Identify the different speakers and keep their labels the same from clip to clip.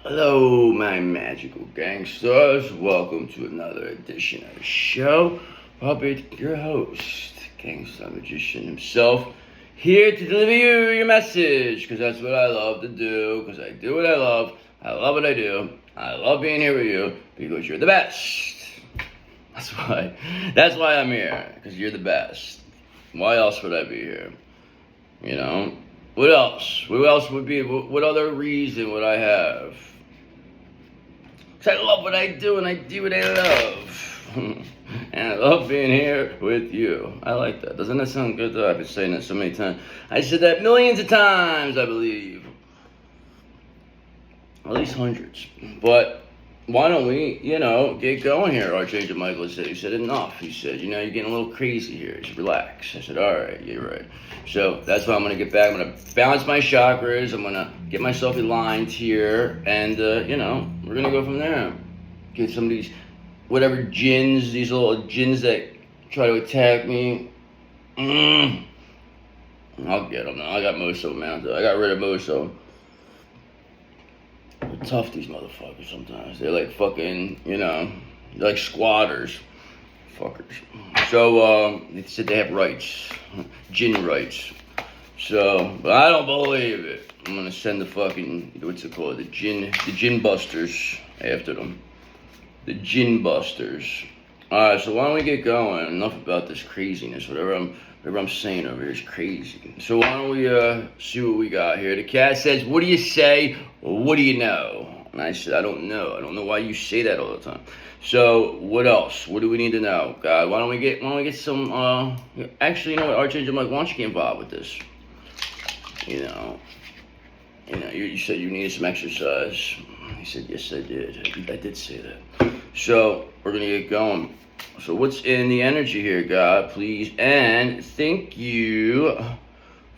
Speaker 1: Hello, my magical gangsters. Welcome to another edition of the show. Puppet, your host, Gangsta Magician himself, here to deliver you your message, because that's what I love to do, because I do what I love what I do, I love being here with you, because you're the best. That's why I'm here, because you're the best. Why else would I be here? You know? What else? What other reason would I have? Because I love what I do and I do what I love. And I love being here with you. I like that. Doesn't that sound good though? I've been saying that so many times. I said that millions of times, I believe. At least hundreds. But why don't we, get going here? Archangel Michael said, he said, enough. He said, you're getting a little crazy here. Just relax. I said, all right, you're right. So that's why I'm going to get back. I'm going to balance my chakras. I'm going to get myself aligned here. And, we're going to go from there. Get some of these, whatever jinns, these little jinns that try to attack me. I'll get them now. I got most of them out there. I got rid of most of them. They're tough, these motherfuckers, sometimes. They're like fucking, they're like squatters. Fuckers. So, they said they have rights. Jinn rights. So, but I don't believe it. I'm gonna send the fucking, what's it called? The Jinn busters after them. The Jinn busters. Alright, so why don't we get going? Enough about this craziness. Whatever I'm saying over here is crazy. So why don't we see what we got here? The cat says, what do you say? What do you know? And I said, I don't know. I don't know why you say that all the time. So what else? What do we need to know? God, why don't we get some actually, you know what, Archangel Mike, why don't you get involved with this? You said you needed some exercise. He said, yes, I did. I did say that. So we're gonna get going. So what's in the energy here, God, please? And thank you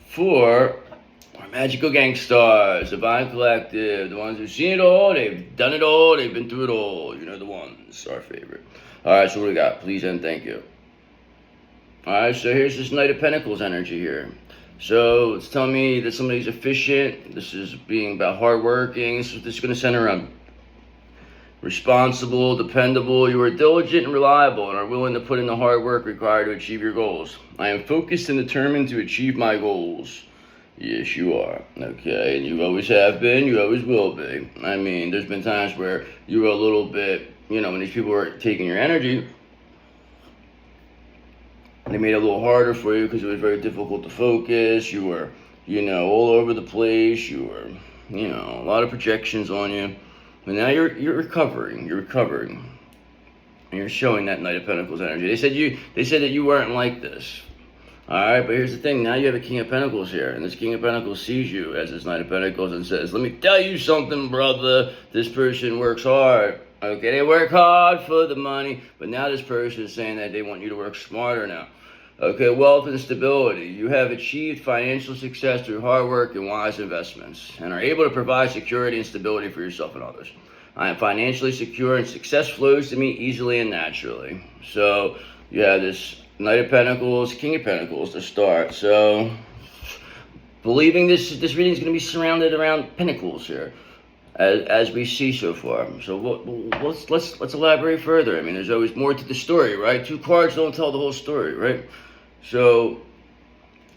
Speaker 1: for our magical gangsters, Divine Collective, the ones who've seen it all, they've done it all, they've been through it all. You know the ones, our favorite. All right, so what do we got? Please and thank you. All right, so here's this Knight of Pentacles energy here. So it's telling me that somebody's efficient. This is being about hardworking. This is going to center around responsible, dependable. You are diligent and reliable and are willing to put in the hard work required to achieve your goals. I am focused and determined to achieve my goals. Yes, you are. Okay, and you always have been, you always will be. I mean, there's been times where you were a little bit, when these people were taking your energy, they made it a little harder for you because it was very difficult to focus. You were, all over the place. You were, a lot of projections on you. But now you're recovering. You're recovering. And you're showing that Knight of Pentacles energy. They said that you weren't like this. Alright, but here's the thing. Now you have a King of Pentacles here. And this King of Pentacles sees you as this Knight of Pentacles and says, let me tell you something, brother. This person works hard. Okay, they work hard for the money. But now this person is saying that they want you to work smarter now. Okay, wealth and stability. You have achieved financial success through hard work and wise investments and are able to provide security and stability for yourself and others. I am financially secure and success flows to me easily and naturally. So you have this Knight of Pentacles, King of Pentacles to start. So believing this reading is going to be surrounded around pentacles here, as we see so far. So let's elaborate further. I mean, there's always more to the story, right? Two cards don't tell the whole story, right? So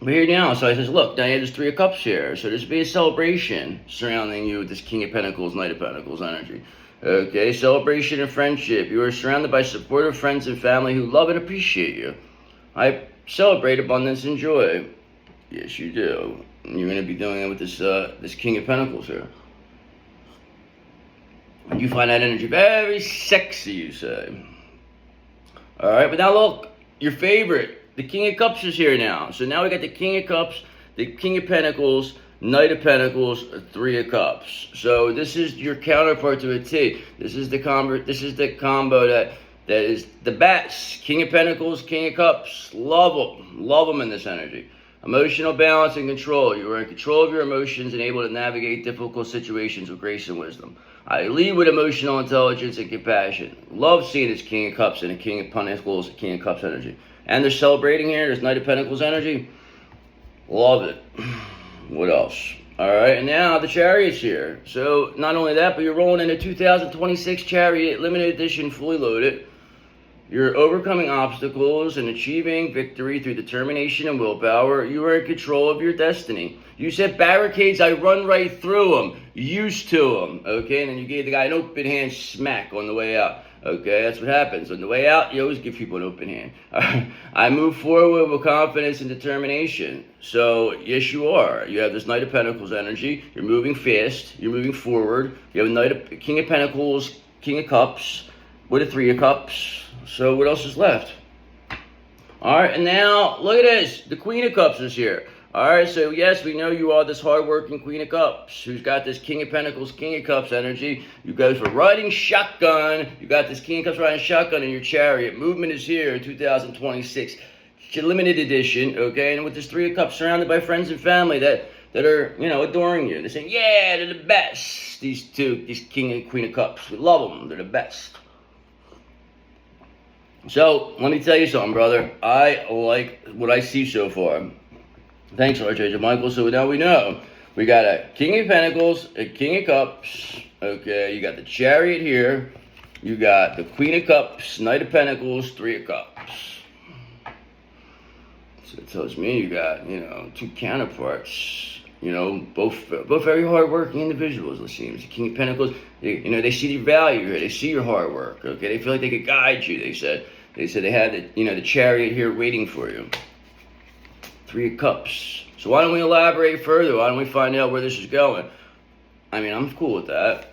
Speaker 1: we're here now. So I says, look, now you have this Three of Cups here. So there's be a celebration surrounding you with this King of Pentacles, Knight of Pentacles energy. Okay, celebration and friendship. You are surrounded by supportive friends and family who love and appreciate you. I celebrate abundance and joy. Yes, you do. And you're going to be doing it with this King of Pentacles here. And you find that energy very sexy, you say. Alright, but now look, your favorite, the King of Cups is here now. So now we got the King of Cups, the King of Pentacles, Knight of Pentacles, Three of Cups. So this is your counterpart to a T. This is the combo that is the best. King of Pentacles, King of Cups. Love them in this energy. Emotional balance and control. You are in control of your emotions and able to navigate difficult situations with grace and wisdom. I lead with emotional intelligence and compassion. Love seeing this King of Cups and a King of Pentacles, King of Cups energy. And they're celebrating here. There's Knight of Pentacles energy. Love it. What else? All right, and now the Chariot's here. So not only that, but you're rolling in a 2026 Chariot, limited edition, fully loaded. You're overcoming obstacles and achieving victory through determination and willpower. You are in control of your destiny. You set barricades, I run right through them. Used to them, okay? And then you gave the guy an open hand smack on the way out. Okay, that's what happens. On the way out, you always give people an open hand. I move forward with confidence and determination. So, yes, you are. You have this Knight of Pentacles energy. You're moving fast. You're moving forward. You have a King of Pentacles, King of Cups, with a Three of Cups. So, what else is left? All right, and now, look at this. The Queen of Cups is here. All right, so yes, we know you are this hardworking Queen of Cups who's got this King of Pentacles, King of Cups energy. You go for riding shotgun. You got this King of Cups riding shotgun in your Chariot. Movement is here in 2026. It's a limited edition, okay? And with this Three of Cups surrounded by friends and family that are, adoring you. They're saying, yeah, they're the best. These King and Queen of Cups. We love them. They're the best. So, let me tell you something, brother. I like what I see so far. Thanks, Archangel Michael. So now we know. We got a King of Pentacles, a King of Cups. Okay, you got the Chariot here. You got the Queen of Cups, Knight of Pentacles, Three of Cups. So it tells me you got, two counterparts. Both very hardworking individuals, it seems. The King of Pentacles, they see the value here. They see your hard work, okay? They feel like they could guide you, they said. They said they had the Chariot here waiting for you. Three of Cups. So why don't we elaborate further? Why don't we find out where this is going? I mean, I'm cool with that.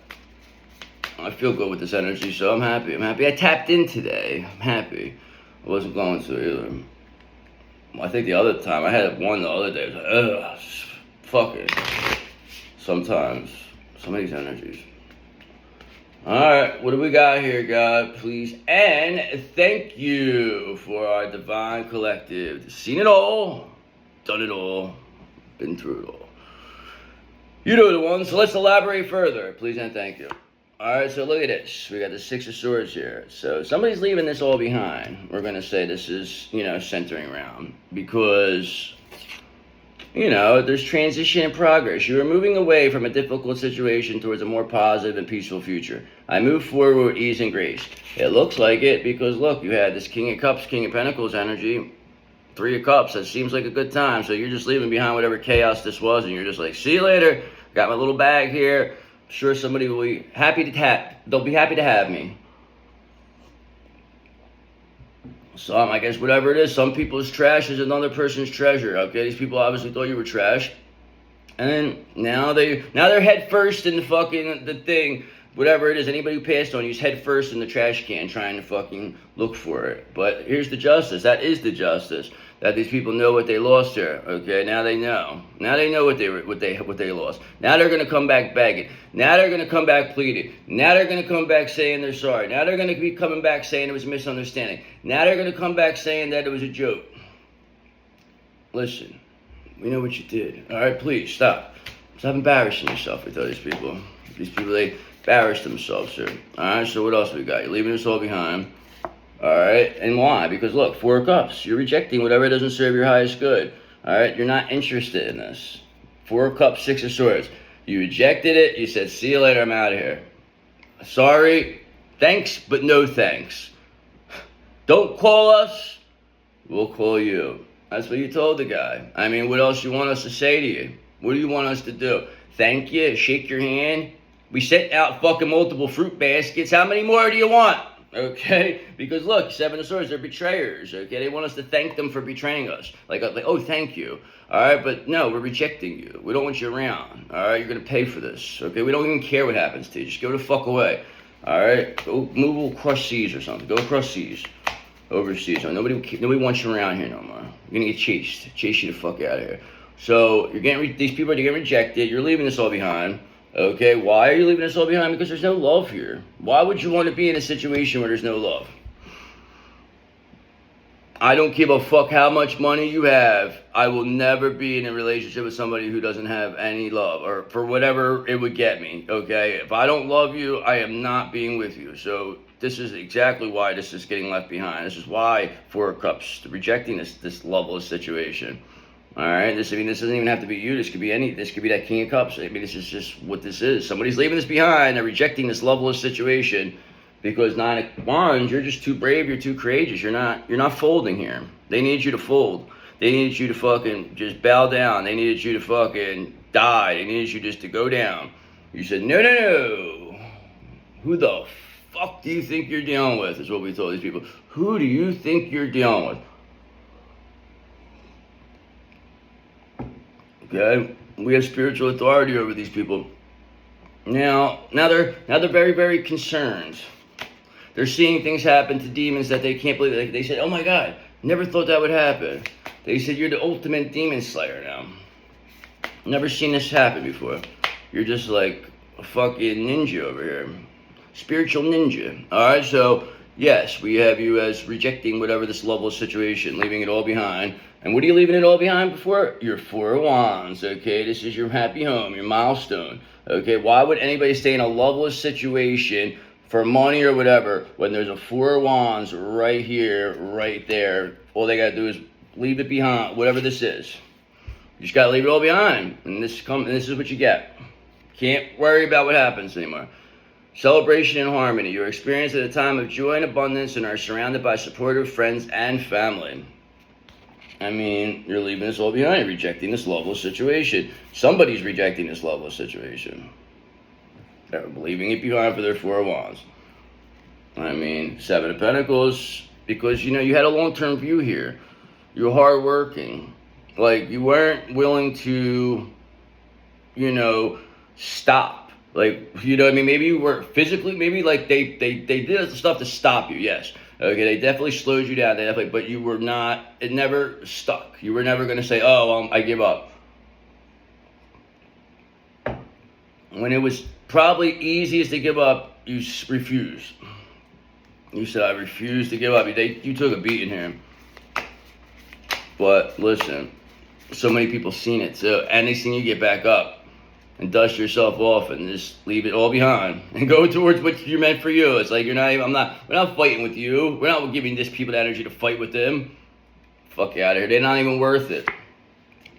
Speaker 1: I feel good with this energy, so I'm happy. I tapped in today. I'm happy. I wasn't going to either. I think the other time, I had one the other day. I was like, ugh, fuck it. Sometimes. Some of these energies. Alright, what do we got here, God? Please. And thank you for our divine collective. Seen it all. Done it all. Been through it all. You know the one, so let's elaborate further. Please and thank you. Alright, so look at this. We got the Six of Swords here. So somebody's leaving this all behind. We're going to say this is, centering around. Because, there's transition and progress. You are moving away from a difficult situation towards a more positive and peaceful future. I move forward with ease and grace. It looks like it because, look, you had this King of Cups, King of Pentacles energy. Three of Cups, that seems like a good time. So you're just leaving behind whatever chaos this was, and you're just like, see you later. Got my little bag here. I'm sure somebody will be happy to they'll be happy to have me. Some, I guess, whatever it is, some people's trash is another person's treasure. Okay, these people obviously thought you were trash, and then now they're head first in the thing. Whatever it is, anybody who passed on you is head first in the trash can trying to fucking look for it. But here's the justice. That is the justice. That these people know what they lost here. Okay, now they know. Now they know what they lost. Now they're gonna come back begging. Now they're gonna come back pleading. Now they're gonna come back saying they're sorry. Now they're gonna be coming back saying it was a misunderstanding. Now they're gonna come back saying that it was a joke. Listen, we know what you did. All right, please stop. Stop embarrassing yourself with all these people. These people, they embarrass themselves here. Alright, so what else we got? You're leaving us all behind. Alright, and why? Because look, Four of Cups. You're rejecting whatever doesn't serve your highest good. Alright, you're not interested in this. Four of Cups, Six of Swords. You rejected it. You said, see you later, I'm out of here. Sorry, thanks, but no thanks. Don't call us, we'll call you. That's what you told the guy. I mean, what else you want us to say to you? What do you want us to do? Thank you, shake your hand? We sent out fucking multiple fruit baskets. How many more do you want? Okay? Because look, Seven of Swords, they're betrayers. Okay? They want us to thank them for betraying us. Like oh, thank you. Alright? But no, we're rejecting you. We don't want you around. Alright? You're going to pay for this. Okay? We don't even care what happens to you. Just go the fuck away. Alright? Go move across seas or something. Go across seas. Overseas. Nobody wants you around here no more. You're going to get chased. Chase you the fuck out of here. So, these people are getting rejected. You're leaving this all behind. Okay, why are you leaving us all behind? Because there's no love here. Why would you want to be in a situation where there's no love? I don't give a fuck how much money you have. I will never be in a relationship with somebody who doesn't have any love, or for whatever it would get me, okay? If I don't love you, I am not being with you. So this is exactly why this is getting left behind. This is why Four of Cups, rejecting this loveless situation. All right, this doesn't even have to be you. This could be that King of Cups. I mean, this is just what this is. Somebody's leaving this behind. They're rejecting this loveless situation because Nine of Wands, you're just too brave. You're too courageous. You're not folding here. They need you to fold. They needed you to fucking just bow down. They needed you to fucking die. They needed you just to go down. You said, no. Who the fuck do you think you're dealing with? Is what we told these people. Who do you think you're dealing with? Okay, we have spiritual authority over these people. Now they're very, very concerned. They're seeing things happen to demons that they can't believe. They said, "Oh my God, never thought that would happen." They said, "You're the ultimate demon slayer now. Never seen this happen before. You're just like a fucking ninja over here, spiritual ninja." All right, so yes, we have you as rejecting whatever this loveless situation, leaving it all behind. And what are you leaving it all behind before? Your Four of Wands, okay? This is your happy home, your milestone, okay? Why would anybody stay in a loveless situation for money or whatever when there's a Four of Wands right here, right there? All they got to do is leave it behind, whatever this is. You just got to leave it all behind. And this is what you get. Can't worry about what happens anymore. Celebration and harmony. You're experiencing a time of joy and abundance and are surrounded by supportive friends and family. I mean, you're leaving this all behind. You're rejecting this loveless situation. Somebody's rejecting this loveless situation. They're leaving it behind for their Four of Wands. I mean, Seven of Pentacles, because, you had a long-term view here. You're hardworking. Like, you weren't willing to, stop. Like, what I mean? Maybe you were physically, maybe like they did stuff to stop you, yes. Okay, they definitely slowed you down, but you were not, it never stuck. You were never going to say, I give up. When it was probably easiest to give up, you refused. You said, I refuse to give up. You took a beating here. But listen, so many people seen it too, and they seen you get back up and dust yourself off and just leave it all behind and go towards what you meant for you. It's like we're not fighting with you. We're not giving these people the energy to fight with them. Fuck you out of here. They're not even worth it.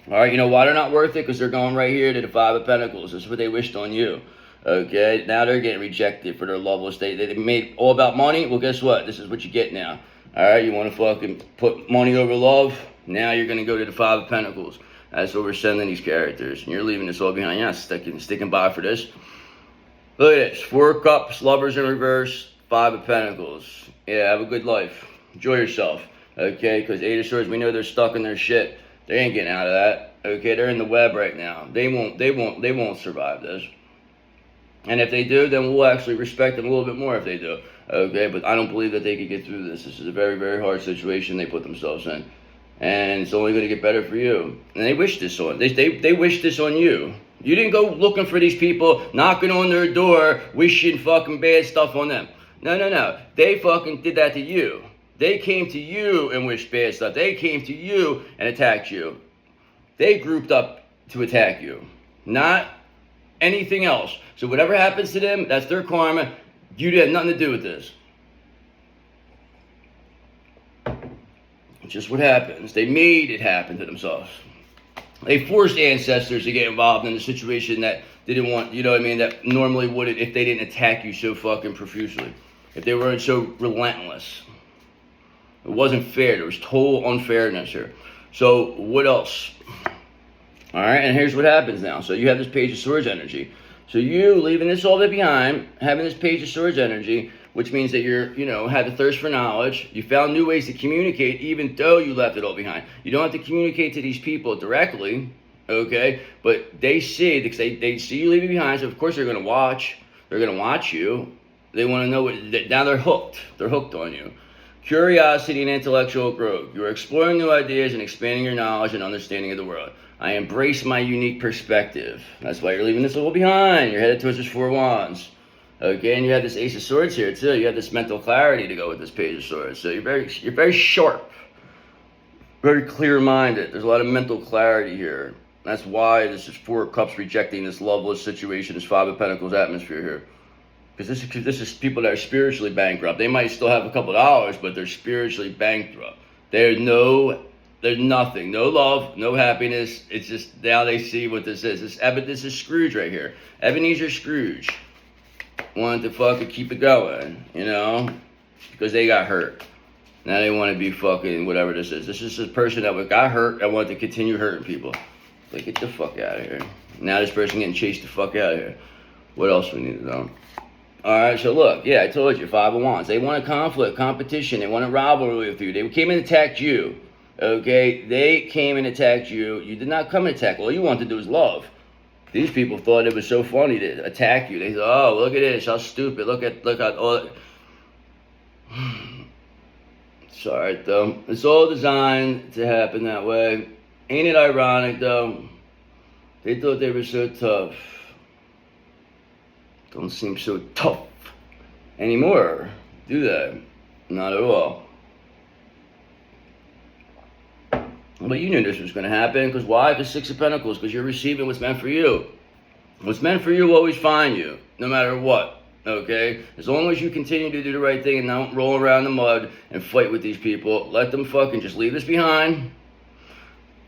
Speaker 1: All right, you know why they're not worth it? Because they're going right here to the Five of Pentacles. This is what they wished on you. Okay, now they're getting rejected for their loveless. They made all about money. Well, guess what? This is what you get now. All right, you want to fucking put money over love? Now you're going to go to the Five of Pentacles. That's what we're sending these characters. And you're leaving this all behind. You're not sticking by for this. Look at this. Four of Cups, Lovers in reverse, Five of Pentacles. Yeah, have a good life. Enjoy yourself. Okay, because Eight of Swords, we know they're stuck in their shit. They ain't getting out of that. Okay, they're in the web right now. They won't survive this. And if they do, then we'll actually respect them a little bit more if they do. Okay, but I don't believe that they could get through this. This is a very, very hard situation they put themselves in. And it's only going to get better for you. And they wish this on. They wish this on you. You didn't go looking for these people, knocking on their door, wishing fucking bad stuff on them. No. They fucking did that to you. They came to you and wished bad stuff. They came to you and attacked you. They grouped up to attack you. Not anything else. So whatever happens to them, that's their karma. You had nothing to do with this. It's just what happens. They made it happen to themselves. They forced ancestors to get involved in a situation that they didn't want, that normally wouldn't if they didn't attack you so fucking profusely. If they weren't so relentless. It wasn't fair. There was total unfairness here. So what else? All right, and here's what happens now. So you have this Page of Swords energy. So you leaving this all behind, having this Page of Swords energy, which means that you're, had the thirst for knowledge. You found new ways to communicate even though you left it all behind. You don't have to communicate to these people directly, okay? But they see, because they see you leaving behind, so of course they're going to watch. They're going to watch you. They want to know now they're hooked. They're hooked on you. Curiosity and intellectual growth. You're exploring new ideas and expanding your knowledge and understanding of the world. I embrace my unique perspective. That's why you're leaving this all behind. You're headed towards this Four of Wands. Okay, and you have this Ace of Swords here too. You have this mental clarity to go with this Page of Swords. So you're very sharp, very clear-minded. There's a lot of mental clarity here. That's why this is Four of Cups rejecting this loveless situation, this Five of Pentacles atmosphere here. Because this is people that are spiritually bankrupt. They might still have a couple of dollars, but they're spiritually bankrupt. They know There's nothing. No love, no happiness. It's just now they see what this is. This is Scrooge right here. Ebenezer Scrooge wanted to fucking keep it going, you know, because they got hurt. Now they want to be fucking whatever this is. This is a person that got hurt and wanted to continue hurting people. Like, get the fuck out of here. Now this person getting chased the fuck out of here. What else we need to know? Alright, so look, yeah, I told you, 5 of Wands. They want a conflict, competition. They want a rivalry with you. They came and attacked you. Okay? They came and attacked you. You did not come and attack. All you want to do is love. These people thought it was so funny to attack you. They thought, oh, look at this, how stupid. Look at all. It's alright, though. It's all designed to happen that way. Ain't it ironic, though? They thought they were so tough. Don't seem so tough anymore, do they? Not at all. But you knew this was going to happen, because why? Because 6 of Pentacles, because you're receiving what's meant for you. What's meant for you will always find you, no matter what, okay? As long as you continue to do the right thing and don't roll around in the mud and fight with these people, let them fucking just leave this behind.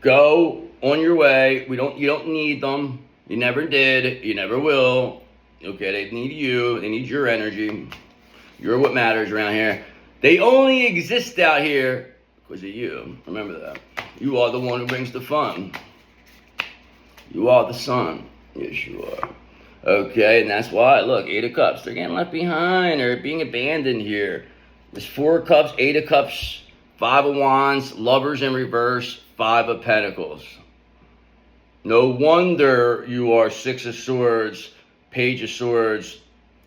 Speaker 1: Go on your way. You don't need them. You never did. You never will. Okay, they need you. They need your energy. You're what matters around here. They only exist out here because of you. Remember that. You are the one who brings the fun. You are the sun. Yes, you are. Okay, and that's why, look, 8 of Cups. They're getting left behind. They're being abandoned here. There's 4 of Cups, 8 of Cups, 5 of Wands, Lovers in reverse, 5 of Pentacles. No wonder you are 6 of Swords, Page of Swords,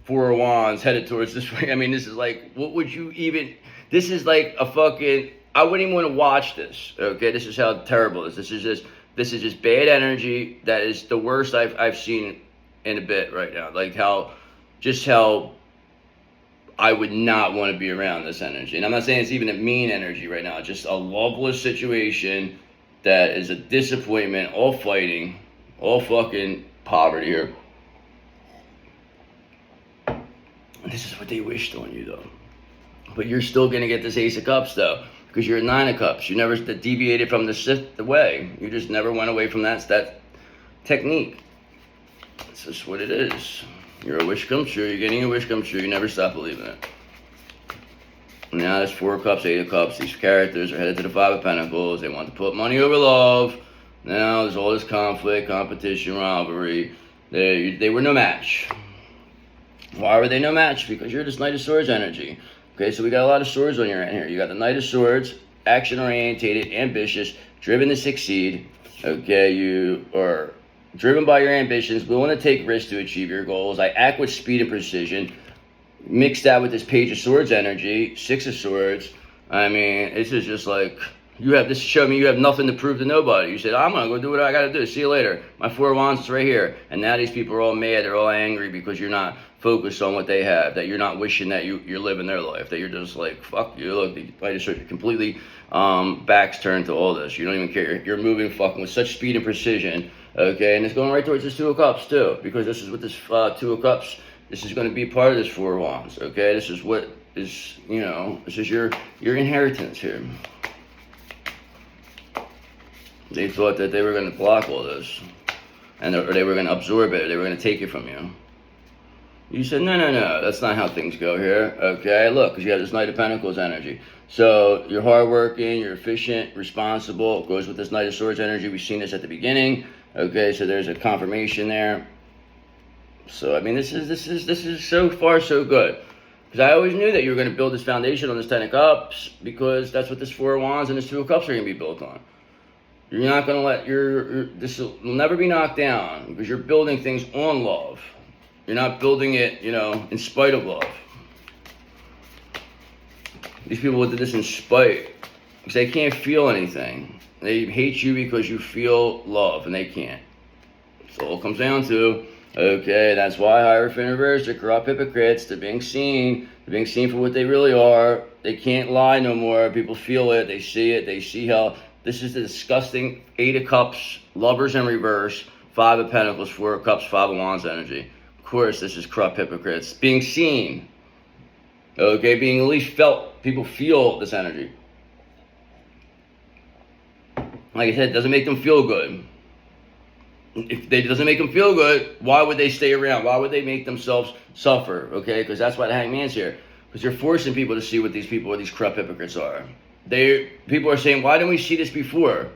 Speaker 1: 4 of Wands, headed towards this way. I mean, this is like, what would you even... This is like a fucking... I wouldn't even want to watch this, okay? This is how terrible it is. This is just bad energy. That is the worst I've seen in a bit right now. Like how I would not want to be around this energy. And I'm not saying it's even a mean energy right now. It's just a loveless situation that is a disappointment, all fighting, all fucking poverty here. And this is what they wished on you, though. But you're still going to get this Ace of Cups, though, because you're a 9 of Cups. You never deviated from the way. You just never went away from that technique. It's just what it is. You're a wish come true. You're getting a wish come true. You never stop believing it. Now there's 4 of Cups, 8 of Cups. These characters are headed to the 5 of Pentacles. They want to put money over love. Now there's all this conflict, competition, rivalry. They were no match. Why were they no match? Because you're this Knight of Swords energy. Okay, so we got a lot of swords on your end here. You got the Knight of Swords, action-orientated, ambitious, driven to succeed. Okay, you are driven by your ambitions, willing to take risks to achieve your goals. I act with speed and precision. Mix that with this Page of Swords energy, 6 of Swords. I mean, this is just like, this showed me you have nothing to prove to nobody. You said, I'm going to go do what I got to do. See you later. My 4 of Wands is right here. And now these people are all mad. They're all angry because you're not focused on what they have, that you're not wishing that you're living their life, that you're just like, fuck you. Look, I just you're completely backs turned to all this. You don't even care. You're moving fucking with such speed and precision. Okay, and it's going right towards this 2 of Cups too, because this is with this 2 of Cups. This is going to be part of this 4 of Wands. Okay, this is what is, this is your inheritance here. They thought that they were going to block all this, or they were going to absorb it, or they were going to take it from you. You said, no, that's not how things go here. Okay, look, because you have this Knight of Pentacles energy. So you're hardworking, you're efficient, responsible. It goes with this Knight of Swords energy. We've seen this at the beginning. Okay, so there's a confirmation there. So I mean, this is so far so good. Because I always knew that you were going to build this foundation on this 10 of Cups, because that's what this 4 of Wands and this 2 of Cups are going to be built on. You're not going to let this will never be knocked down, because you're building things on love. You're not building it, in spite of love. These people did this in spite, because they can't feel anything. They hate you because you feel love, and they can't. That's all it comes down to. Okay, that's why Hierophant in reverse, they're corrupt hypocrites. They're being seen. They're being seen for what they really are. They can't lie no more. People feel it. They see it. They see how this is the disgusting 8 of Cups, Lovers in reverse, 5 of Pentacles, 4 of Cups, 5 of Wands energy. Of course, this is corrupt hypocrites. Being seen. Okay, being at least felt. People feel this energy. Like I said, it doesn't make them feel good. If it doesn't make them feel good, why would they stay around? Why would they make themselves suffer? Okay, because that's why the hangman's here. Because you're forcing people to see what these people, what these corrupt hypocrites are. People are saying, why didn't we see this before?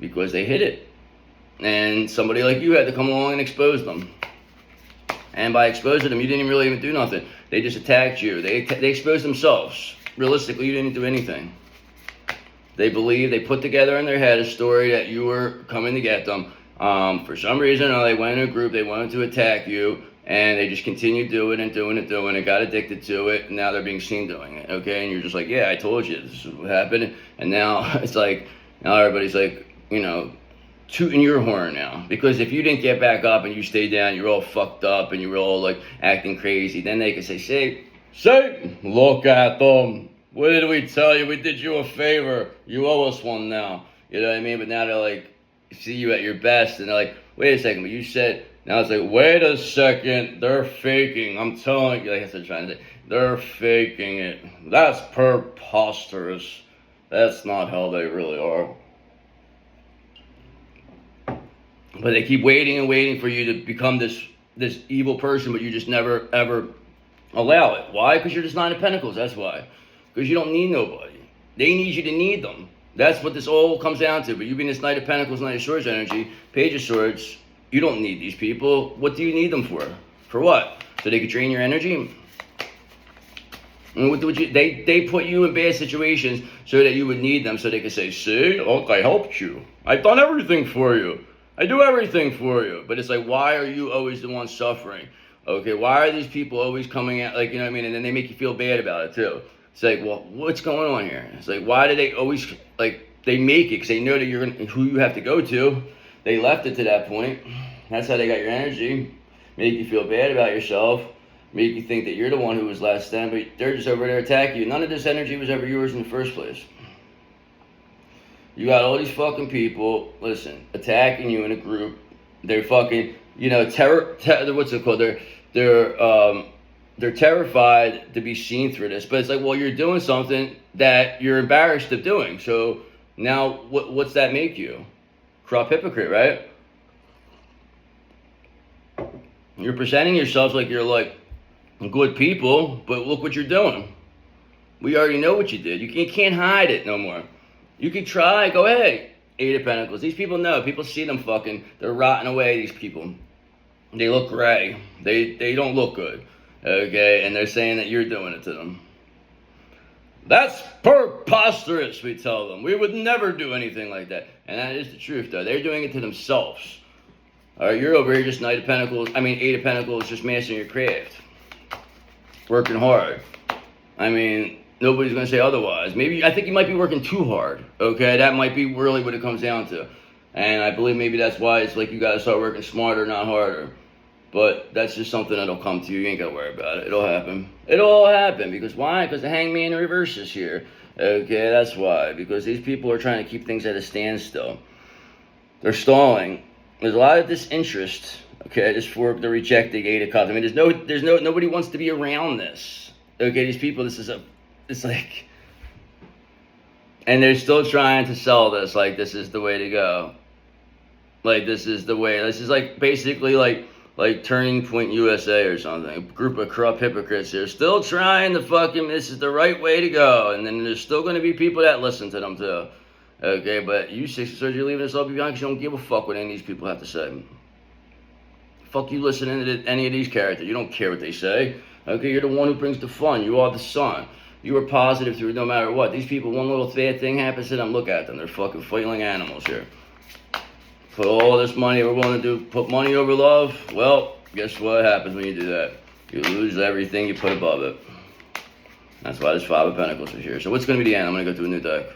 Speaker 1: Because they hid it. And somebody like you had to come along and expose them. And by exposing them, you didn't really even do nothing. They just attacked you. They exposed themselves. Realistically, you didn't do anything. They put together in their head a story that you were coming to get them. For some reason, they went in a group, they wanted to attack you, and they just continued doing it, got addicted to it, and now they're being seen doing it, okay? And you're just like, yeah, I told you this is what happened. And now it's like, now everybody's like, tooting your horn now. Because if you didn't get back up and you stayed down, you're all fucked up and you're all like acting crazy, then they can say, look at them. What did we tell you? We did you a favor. You owe us one now. You know what I mean? But now they're like, see you at your best, and they're like, wait a second, but you said, now it's like, wait a second, they're faking. I'm telling you, like I said, trying to say, they're faking it. That's preposterous. That's not how they really are. But they keep waiting and waiting for you to become this evil person, but you just never, ever allow it. Why? Because you're just Nine of Pentacles, that's why. Because you don't need nobody. They need you to need them. That's what this all comes down to. But you being this Knight of Pentacles, Knight of Swords energy, Page of Swords, you don't need these people. What do you need them for? For what? So they could drain your energy? And what would you? They put you in bad situations so that you would need them, so they could say, see, look, I helped you. I've done everything for you. I do everything for you. But it's like, why are you always the one suffering? Okay, why are these people always coming out, like, you know what I mean? And then they make you feel bad about it too. It's like, well, what's going on here? It's like, why do they always, like, they make it because they know that you're gonna, who you have to go to. They left it to that point. That's how they got your energy. Make you feel bad about yourself. Make you think that you're the one who was less than, but they're just over there attacking you. None of this energy was ever yours in the first place. You got all these fucking people, listen, attacking you in a group. They're fucking, what's it called? They're terrified to be seen through this, but it's like, well, you're doing something that you're embarrassed of doing. So now, what's that make you? Corrupt hypocrite, right? You're presenting yourselves like you're like good people, but look what you're doing. We already know what you did. You can't hide it no more. You can try. Go ahead. Eight of Pentacles. These people know. People see them fucking. They're rotting away. These people. They look gray. They don't look good. Okay, and they're saying that you're doing it to them. That's preposterous, we tell them. We would never do anything like that. And that is the truth, though. They're doing it to themselves. All right, you're over here just Eight of Pentacles, just mastering your craft. Working hard. I mean, nobody's going to say otherwise. Maybe, I think you might be working too hard. Okay, that might be really what it comes down to. And I believe maybe that's why it's like you got to start working smarter, not harder. But that's just something that'll come to you. You ain't got to worry about it. It'll happen. It'll all happen. Because why? Because the hangman in reverse is here. Okay, that's why. Because these people are trying to keep things at a standstill. They're stalling. There's a lot of disinterest. Okay, just for the rejecting Eight of Cups. I mean, nobody wants to be around this. Okay, these people, it's like, and they're still trying to sell this like this is the way to go. Like this is the way. This is like basically like Turning Point USA or something. A group of corrupt hypocrites here still trying to fucking, this is the right way to go. And then there's still going to be people that listen to them too. Okay, but you Six of Swords, you're leaving this all behind because you don't give a fuck what any of these people have to say. Fuck you listening to any of these characters. You don't care what they say. Okay, you're the one who brings the fun. You are the sun. You are positive through no matter what. These people, one little bad thing happens to them, look at them. They're fucking failing animals here. Put all this money we're willing to do, put money over love. Well, guess what happens when you do that? You lose everything you put above it. That's why there's Five of Pentacles is here. So what's going to be the end? I'm going to go through a new deck.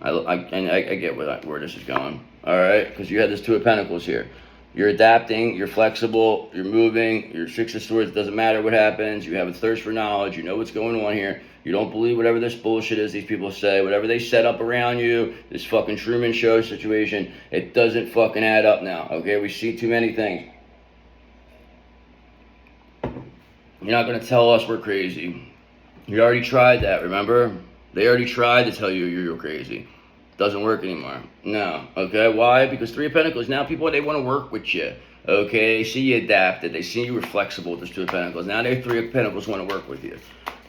Speaker 1: I get where this is going. All right? Because you had this Two of Pentacles here. You're adapting. You're flexible. You're moving. You're Six of Swords. It doesn't matter what happens. You have a thirst for knowledge. You know what's going on here. You don't believe whatever this bullshit is these people say. Whatever they set up around you, this fucking Truman Show situation, it doesn't fucking add up now. Okay? We see too many things. You're not going to tell us we're crazy. You already tried that, remember? They already tried to tell you you're crazy. Doesn't work anymore. No. Okay. Why? Because Three of Pentacles. Now people, they want to work with you. Okay. They see you adapted. They see you were flexible with this Two of Pentacles. Now they Three of Pentacles want to work with you.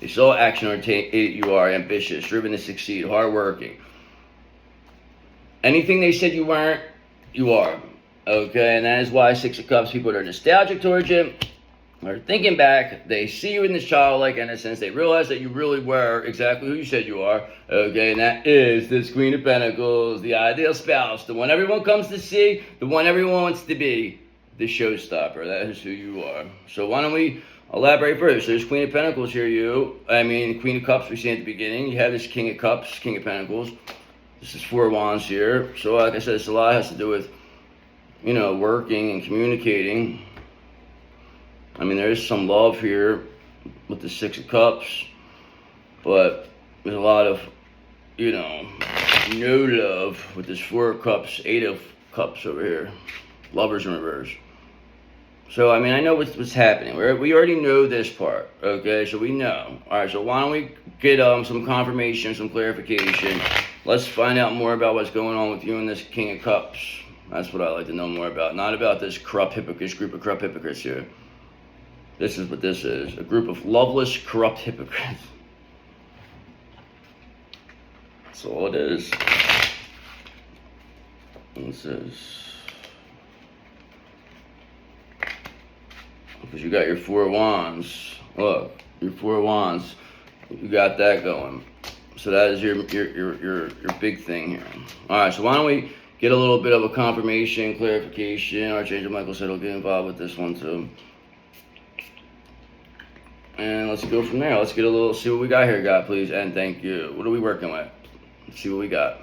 Speaker 1: They saw action oriented. You are ambitious, driven to succeed, hardworking. Anything they said you weren't, you are. Okay. And that is why Six of Cups, people that are nostalgic towards you, are thinking back, they see you in this childlike innocence, they realize that you really were exactly who you said you are, okay, and that is this Queen of Pentacles, the ideal spouse, the one everyone comes to see, the one everyone wants to be, the showstopper. That is who you are. So why don't we elaborate further? So there's Queen of Pentacles here, Queen of Cups we see at the beginning, you have this King of Cups, King of Pentacles, this is Four of Wands here, so like I said, this a lot has to do with, working and communicating. I mean, there is some love here with the Six of Cups, but there's a lot of, no love with this Four of Cups, Eight of Cups over here. Lovers in reverse. So, I mean, I know what's happening. We already know this part, okay? So we know. All right, so why don't we get some confirmation, some clarification. Let's find out more about what's going on with you and this King of Cups. That's what I like to know more about. Not about this corrupt hypocrites, group of corrupt hypocrites here. This is what this is. A group of loveless, corrupt hypocrites. That's all it is. This is... Because you got your Four of Wands. Look, your Four of Wands. You got that going. So that is your big thing here. Alright, so why don't we get a little bit of a confirmation, clarification. Archangel Michael said he'll get involved with this one too. And let's go from there. Let's get see what we got here, God, please. And thank you. What are we working with? Let's see what we got.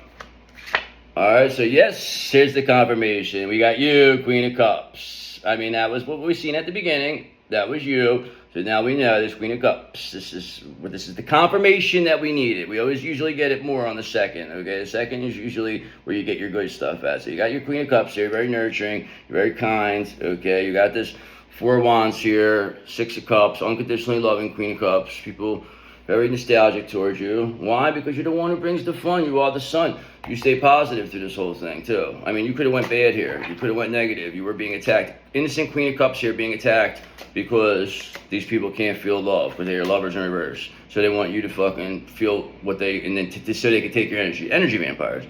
Speaker 1: All right, so yes, here's the confirmation. We got you, Queen of Cups. I mean, that was what we seen at the beginning. That was you. So now we know this Queen of Cups. This is the confirmation that we needed. We always usually get it more on the second, okay? The second is usually where you get your good stuff at. So you got your Queen of Cups here, you're very nurturing, you're very kind, okay? You got this Four of Wands here, Six of Cups, unconditionally loving Queen of Cups. People very nostalgic towards you. Why? Because you're the one who brings the fun. You are the sun. You stay positive through this whole thing, too. I mean, you could have went bad here. You could have went negative. You were being attacked. Innocent Queen of Cups here being attacked because these people can't feel love because they are lovers in reverse. So they want you to fucking feel what they, and then so they can take your energy. Energy vampires.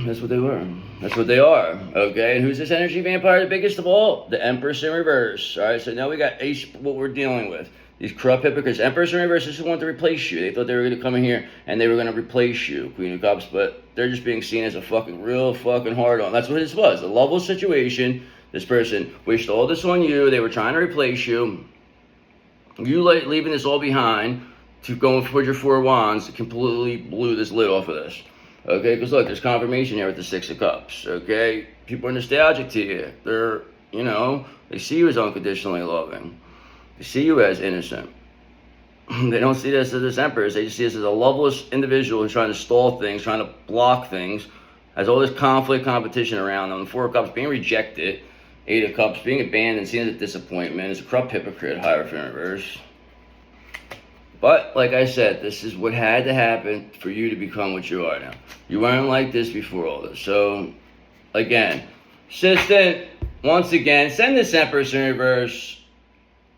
Speaker 1: That's what they were. That's what they are. Okay, and who's this energy vampire? The biggest of all? The Empress in reverse. All right, so now we got what we're dealing with. These corrupt hypocrites. Empress in reverse, this is who want to replace you. They thought they were going to come in here and they were going to replace you, Queen of Cups, but they're just being seen as a real fucking hard-on. That's what this was. A loveless situation. This person wished all this on you. They were trying to replace you. You leaving this all behind to go for your Four of Wands completely blew this lid off of this. Okay, because look, there's confirmation here with the Six of Cups, okay? People are nostalgic to you. They're, they see you as unconditionally loving. They see you as innocent. They don't see this as this Empress. They just see this as a loveless individual who's trying to stall things, trying to block things, has all this conflict, competition around them. The Four of Cups being rejected, Eight of Cups being abandoned, seen as a disappointment, as a corrupt hypocrite, Hierophant in reverse. But, like I said, this is what had to happen for you to become what you are now. You weren't like this before all this. So, again, assistant, once again, send this Empress in reverse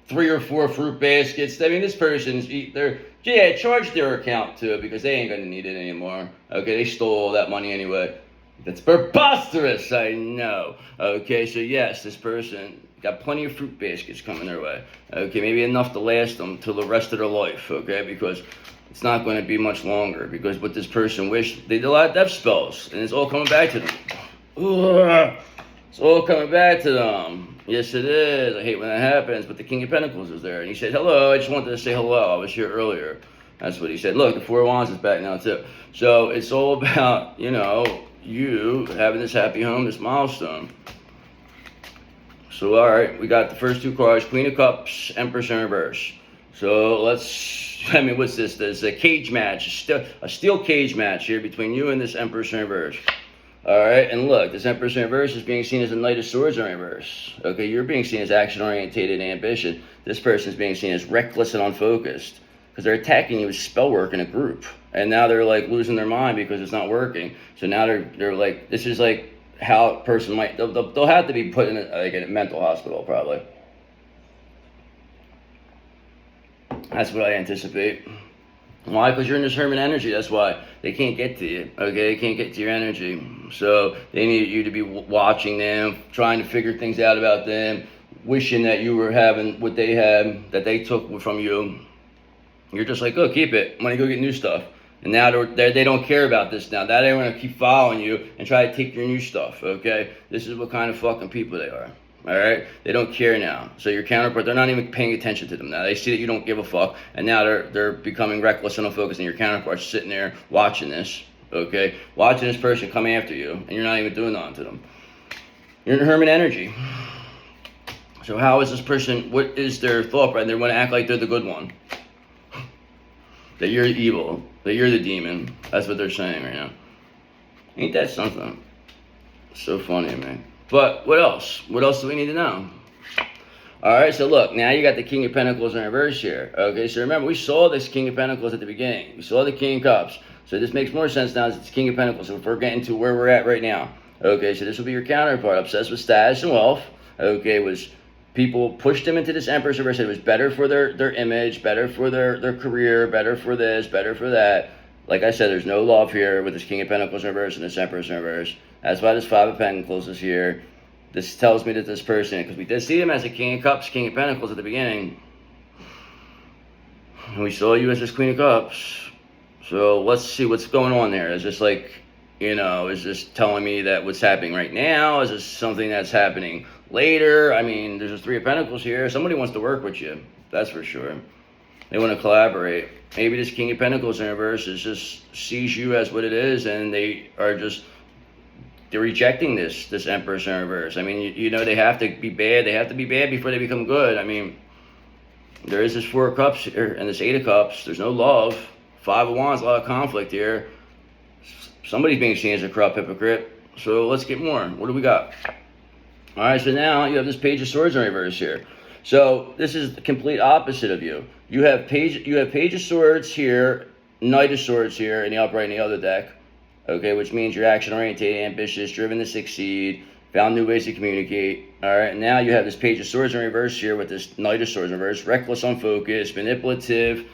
Speaker 1: 3 or 4 fruit baskets. I mean, this person's, charge their account too, because they ain't going to need it anymore. Okay, they stole all that money anyway. That's preposterous, I know. Okay, so yes, this person got plenty of fruit baskets coming their way. Okay, maybe enough to last them till the rest of their life, okay? Because it's not going to be much longer. Because what this person wished, they did a lot of death spells. And it's all coming back to them. Ugh. It's all coming back to them. Yes, it is. I hate when that happens. But the King of Pentacles is there. And he said, hello, I just wanted to say hello. I was here earlier. That's what he said. Look, the Four of Wands is back now, too. So it's all about, you having this happy home, this milestone. So, all right, we got the first 2 cards, Queen of Cups, Empress in reverse. So what's this? There's a cage match, a steel cage match here between you and this Empress in reverse. All right, and look, this Empress in reverse is being seen as a Knight of Swords in reverse. Okay, you're being seen as action-oriented and ambition. This person's being seen as reckless and unfocused. because they're attacking you with spell work in a group, and now they're like losing their mind because it's not working. So now they're like, this is like how a person might, they'll have to be put in a mental hospital probably. That's what I anticipate. Why? Because you're in this hermit energy. That's why they can't get to you. Okay, they can't get to your energy. So they need you to be watching them, trying to figure things out about them, wishing that you were having what they had, that they took from you. You're just like, oh, keep it. I'm gonna go get new stuff. And now they don't care about this now. Now they want to keep following you and try to take your new stuff. Okay, this is what kind of fucking people they are. All right, they don't care now. So your counterpart, they're not even paying attention to them now. They see that you don't give a fuck, and now they're becoming reckless and unfocused. And your counterpart's sitting there watching this, okay, watching this person come after you, and you're not even doing nothing to them. You're in hermit energy. So how is this person? What is their thought? Right? They want to act like they're the good one. That you're evil. That you're the demon. That's what they're saying right now. Ain't that something? So funny, man. But what else? What else do we need to know? All right, so look, now you got the King of Pentacles in reverse here. Okay, so remember, we saw this King of Pentacles at the beginning. We saw the King of Cups. So this makes more sense now as it's King of Pentacles. So if we're getting to where we're at right now. Okay, so this will be your counterpart. Obsessed with status and wealth. Okay, was people pushed them into this Empress reverse. It was better for their image, better for their career, better for this, better for that. Like I said, there's no love here with this King of Pentacles in reverse and this Empress in reverse. That's why this Five of Pentacles is here. This tells me that this person, because we did see him as a King of Cups, King of Pentacles at the beginning. And we saw you as this Queen of Cups. So let's see what's going on there. Is this like, is this telling me that what's happening right now? Is this something that's happening later? I mean, there's a Three of Pentacles here. Somebody wants to work with you. That's for sure. They want to collaborate. Maybe this King of Pentacles in reverse just sees you as what it is, and they are just... they're rejecting this Empress in reverse. I mean, they have to be bad. They have to be bad before they become good. I mean, there is this Four of Cups here and this Eight of Cups. There's no love. Five of Wands, a lot of conflict here. Somebody's being seen as a corrupt hypocrite. So let's get more. What do we got? All right, so now you have this Page of Swords in reverse here. So this is the complete opposite of you. You have Page of Swords here, Knight of Swords here in the upright in the other deck. Okay, which means you're action-oriented, ambitious, driven to succeed, found new ways to communicate. All right, now you have this Page of Swords in reverse here with this Knight of Swords in reverse, reckless, unfocused, manipulative,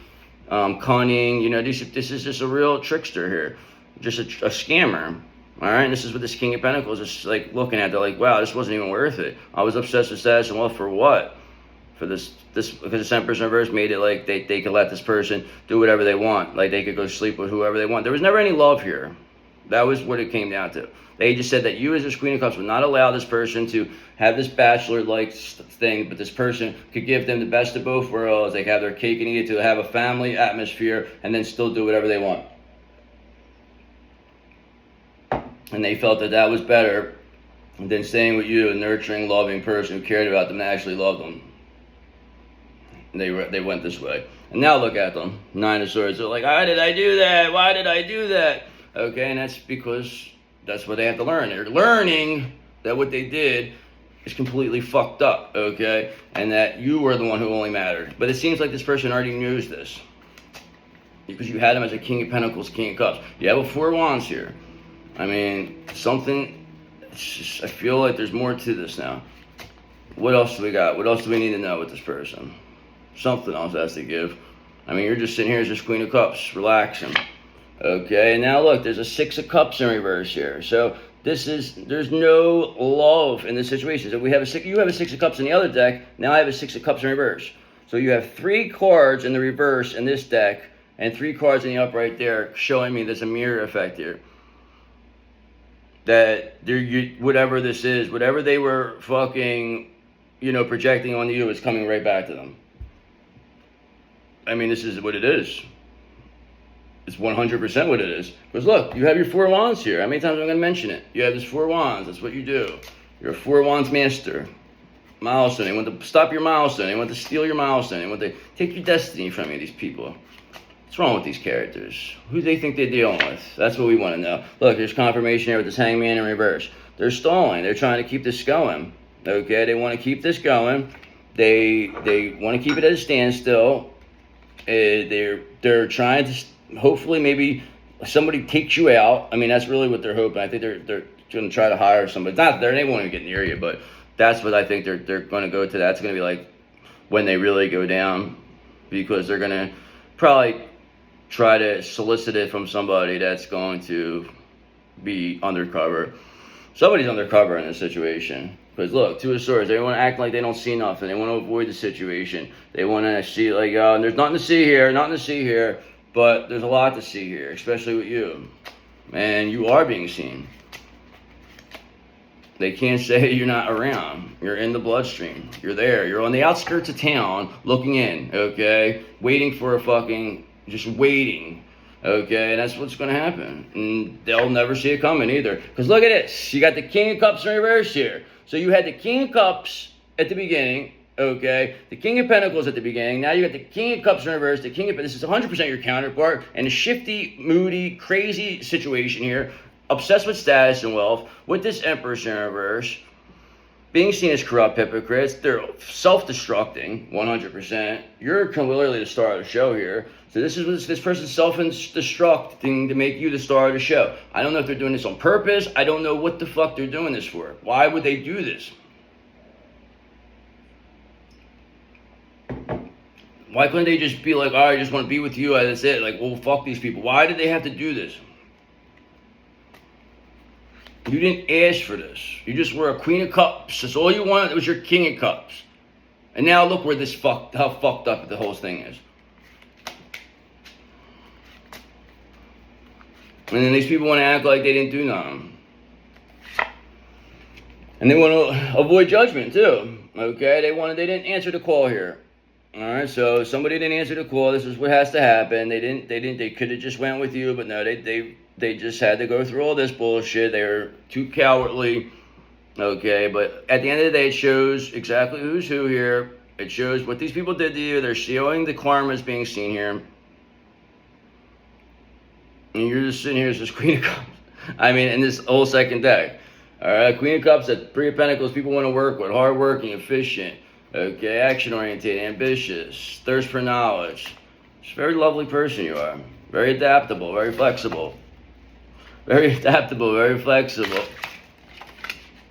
Speaker 1: cunning. This is just a real trickster here, just a scammer. All right, and this is what this King of Pentacles is like looking at. They're like, wow, this wasn't even worth it. I was obsessed with status and wealth for what? For this because this Empress in reverse made it like they could let this person do whatever they want. Like they could go sleep with whoever they want. There was never any love here. That was what it came down to. They just said that you as this Queen of Cups would not allow this person to have this bachelor-like thing, but this person could give them the best of both worlds. They could have their cake and eat it, to have a family atmosphere and then still do whatever they want. And they felt that that was better than staying with you, a nurturing, loving person who cared about them and actually loved them. And they went this way. And now look at them. Nine of Swords. They're like, why did I do that? Why did I do that? Okay, and that's because that's what they have to learn. They're learning that what they did is completely fucked up, okay? And that you were the one who only mattered. But it seems like this person already knows this. Because you had him as a King of Pentacles, King of Cups. You have a Four of Wands here. I mean, I feel like there's more to this now. What else do we got? What else do we need to know with this person? Something else has to give. I mean, you're just sitting here as this Queen of Cups, relaxing. Okay, and now look, there's a Six of Cups in reverse here. So there's no love in this situation. So you have a Six of Cups in the other deck. Now I have a Six of Cups in reverse. So you have 3 cards in the reverse in this deck, and 3 cards in the upright there, showing me there's a mirror effect here. That whatever this is, whatever they were fucking, projecting onto you is coming right back to them. I mean, this is what it is. It's 100% what it is. Because look, you have your Four of Wands here. How many times am I going to mention it? You have this Four of Wands. That's what you do. You're a Four of Wands master. Milestone. They want to stop your milestone. They want to steal your milestone. They want to take your destiny from you, these people. What's wrong with these characters? Who do they think they're dealing with? That's what we want to know. Look, there's confirmation here with this Hangman in reverse. They're stalling. They're trying to keep this going. Okay, they want to keep this going. They want to keep it at a standstill. They're trying to, hopefully maybe somebody takes you out. I mean, that's really what they're hoping. I think they're going to try to hire somebody. It's not there, they won't even get near you, but that's what I think they're going to go to. That's going to be like when they really go down, because they're going to probably try to solicit it from somebody that's going to be undercover. Somebody's undercover in this situation. Because look, Two of Swords, they want to act like they don't see nothing. They want to avoid the situation. They want to see like, oh, there's nothing to see here, nothing to see here. But there's a lot to see here, especially with you. And you are being seen. They can't say you're not around. You're in the bloodstream. You're there. You're on the outskirts of town looking in, okay? Waiting for a fucking, just waiting, okay? And that's what's going to happen. And they'll never see it coming either. Because look at this. You got the King of Cups in reverse here. So you had the King of Cups at the beginning, okay? The King of Pentacles at the beginning. Now you got the King of Cups in reverse. The King of, this is 100% your counterpart. And a shifty, moody, crazy situation here. Obsessed with status and wealth. With this Empress in reverse. Being seen as corrupt hypocrites. They're self-destructing, 100%. You're clearly the star of the show here. So this is this person's self-destructing to make you the star of the show. I don't know if they're doing this on purpose. I don't know what the fuck they're doing this for. Why would they do this? Why couldn't they just be like, all right, I just want to be with you, that's it. Like, well, fuck these people. Why did they have to do this? You didn't ask for this. You just were a Queen of Cups. That's all you wanted. It was your King of Cups. And now look where how fucked up the whole thing is. And then these people want to act like they didn't do nothing. And they want to avoid judgment too. Okay? They didn't answer the call here. Alright, so somebody didn't answer the call. This is what has to happen. They could have just went with you, but no, they just had to go through all this bullshit. They were too cowardly. Okay, but at the end of the day, it shows exactly who's who here. It shows what these people did to you. They're showing the karma is being seen here. And you're just sitting here as this Queen of Cups. I mean, in this whole second deck. Alright, Queen of Cups, at Three of Pentacles, people want to work with, hardworking, efficient, okay, action-oriented, ambitious, thirst for knowledge. It's a very lovely person you are. Very adaptable, very flexible. Very adaptable, very flexible.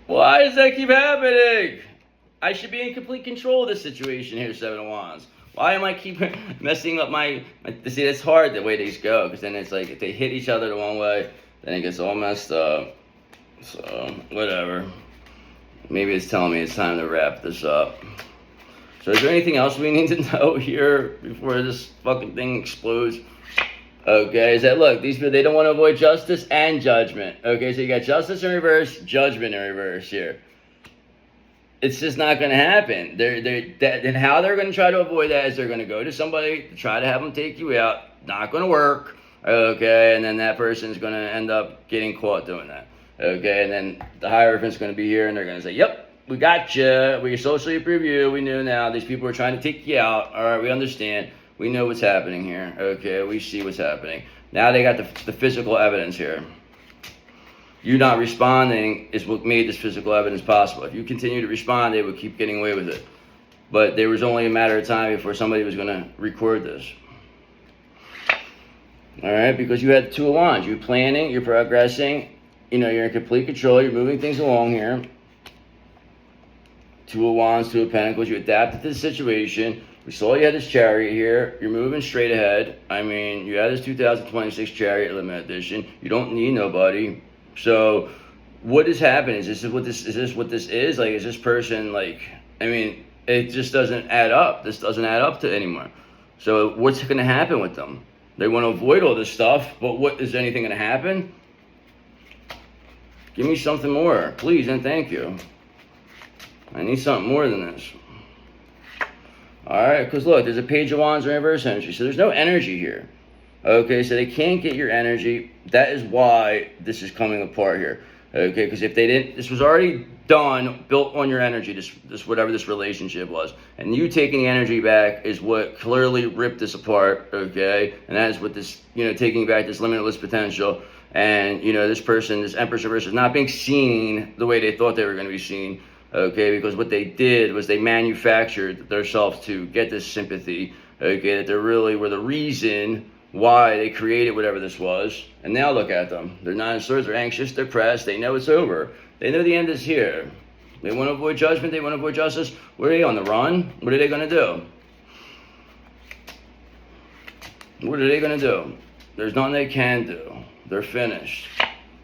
Speaker 1: Why does that keep happening? I should be in complete control of this situation here, Seven of Wands. Why am I keep messing up my see, it's hard the way these go, because then it's like if they hit each other the one way, then it gets all messed up. So, whatever. Maybe it's telling me it's time to wrap this up. So is there anything else we need to know here before this fucking thing explodes? Okay, is that, look, these people, they don't want to avoid justice and judgment. Okay, so you got justice in reverse, judgment in reverse here. It's just not going to happen. And how they're going to try to avoid that is they're going to go to somebody to try to have them take you out. Not going to work. Okay, and then that person's going to end up getting caught doing that. Okay, and then the Hierophant's going to be here and they're going to say, yep, we got you. We socially approve you. We knew now. These people are trying to take you out. All right, we understand. We know what's happening here. Okay, we see what's happening. Now they got the physical evidence here. You not responding is what made this physical evidence possible. If you continue to respond, they would keep getting away with it. But there was only a matter of time before somebody was going to record this. All right, because you had the Two of Wands. You're planning, you're progressing. You know, you're in complete control. You're moving things along here. Two of Wands, Two of Pentacles. You adapted to the situation. We saw you had this Chariot here. You're moving straight ahead. I mean, you had this 2026 Chariot Limited Edition. You don't need nobody. So, what is happening? Is this what this is? Like, is this person like? I mean, it just doesn't add up. This doesn't add up to anymore. So, what's going to happen with them? They want to avoid all this stuff, but what is anything going to happen? Give me something more, please, and thank you. I need something more than this. Alright, because look, there's a Page of Wands in reverse energy, so there's no energy here. Okay, so they can't get your energy. That is why this is coming apart here. Okay, because if they didn't, this was already done, built on your energy, this whatever this relationship was. And you taking the energy back is what clearly ripped this apart, okay? And that is what this, taking back this limitless potential. And, this person, this Empress reverse is not being seen the way they thought they were going to be seen. Okay, because what they did was they manufactured themselves to get this sympathy. Okay, that they really were the reason why they created whatever this was. And now look at them. They're Nine of Swords, they're anxious, depressed, they know it's over. They know the end is here. They want to avoid judgment, they want to avoid justice. What are they on the run? What are they going to do? What are they going to do? There's nothing they can do. They're finished.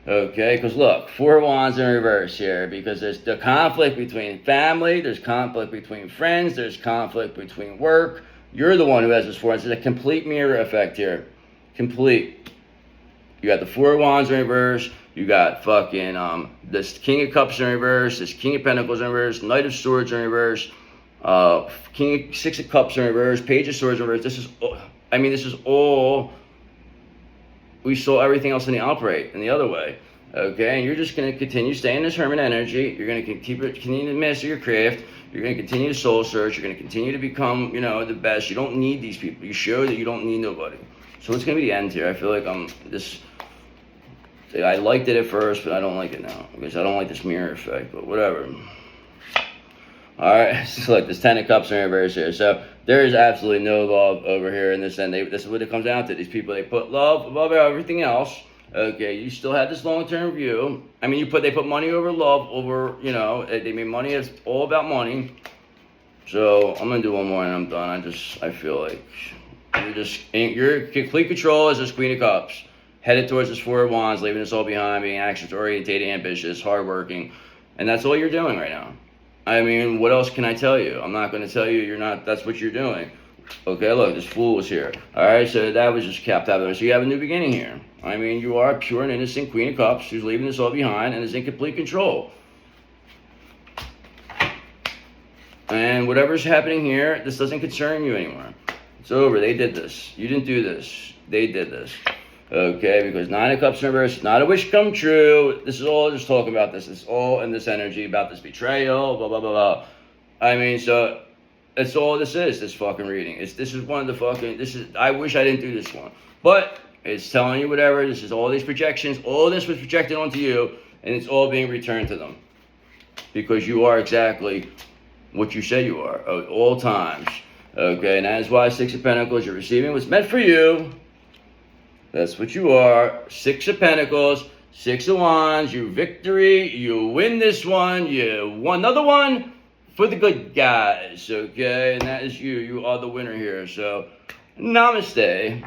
Speaker 1: Okay, because look, Four of Wands in reverse here, because there's the conflict between family, there's conflict between friends, there's conflict between work. You're the one who has this Four Wands. It's a complete mirror effect here. Complete. You got the Four of Wands in reverse. You got fucking this King of Cups in reverse, this King of Pentacles in reverse, Knight of Swords in reverse, Six of Cups in reverse, Page of Swords in reverse. This is all. We saw everything else in the operate in the other way. Okay, and you're just going to continue staying in this hermit energy. You're going to continue to master your craft. You're going to continue to soul search. You're going to continue to become, the best. You don't need these people. You show that you don't need nobody. So it's going to be the end here. I feel like I liked it at first, but I don't like it now because I don't like this mirror effect. But whatever. All right, so look, this Ten of Cups in reverse here. So there is absolutely no love over here in this end. This is what it comes down to. These people, they put love above everything else. Okay, you still had this long-term view. I mean, they put money over love, over, they made money. It's all about money. So I'm gonna do one more and I'm done. I feel like you're complete control as this Queen of Cups, headed towards this Four of Wands, leaving this all behind, being actions-oriented, ambitious, hardworking, and that's all you're doing right now. I mean, what else can I tell you? I'm not going to tell you you're not, that's what you're doing. Okay, look, this Fool is here. All right, so that was just capped out there. So you have a new beginning here. I mean, you are a pure and innocent Queen of Cups who's leaving this all behind and is in complete control. And whatever's happening here, this doesn't concern you anymore. It's over. They did this. You didn't do this. They did this. Okay, because Nine of Cups in reverse, not a wish come true. This is all just talking about this. It's all in this energy about this betrayal, blah, blah, blah, blah. I mean, so that's all this is, this fucking reading. I wish I didn't do this one. But it's telling you whatever. This is all these projections. All this was projected onto you, and it's all being returned to them. Because you are exactly what you say you are at all times. Okay, and that is why Six of Pentacles, you're receiving what's meant for you. That's what you are. Six of Pentacles, Six of Wands, you victory, you win this one, you won another one for the good guys, okay? And that is you. You are the winner here. So, namaste.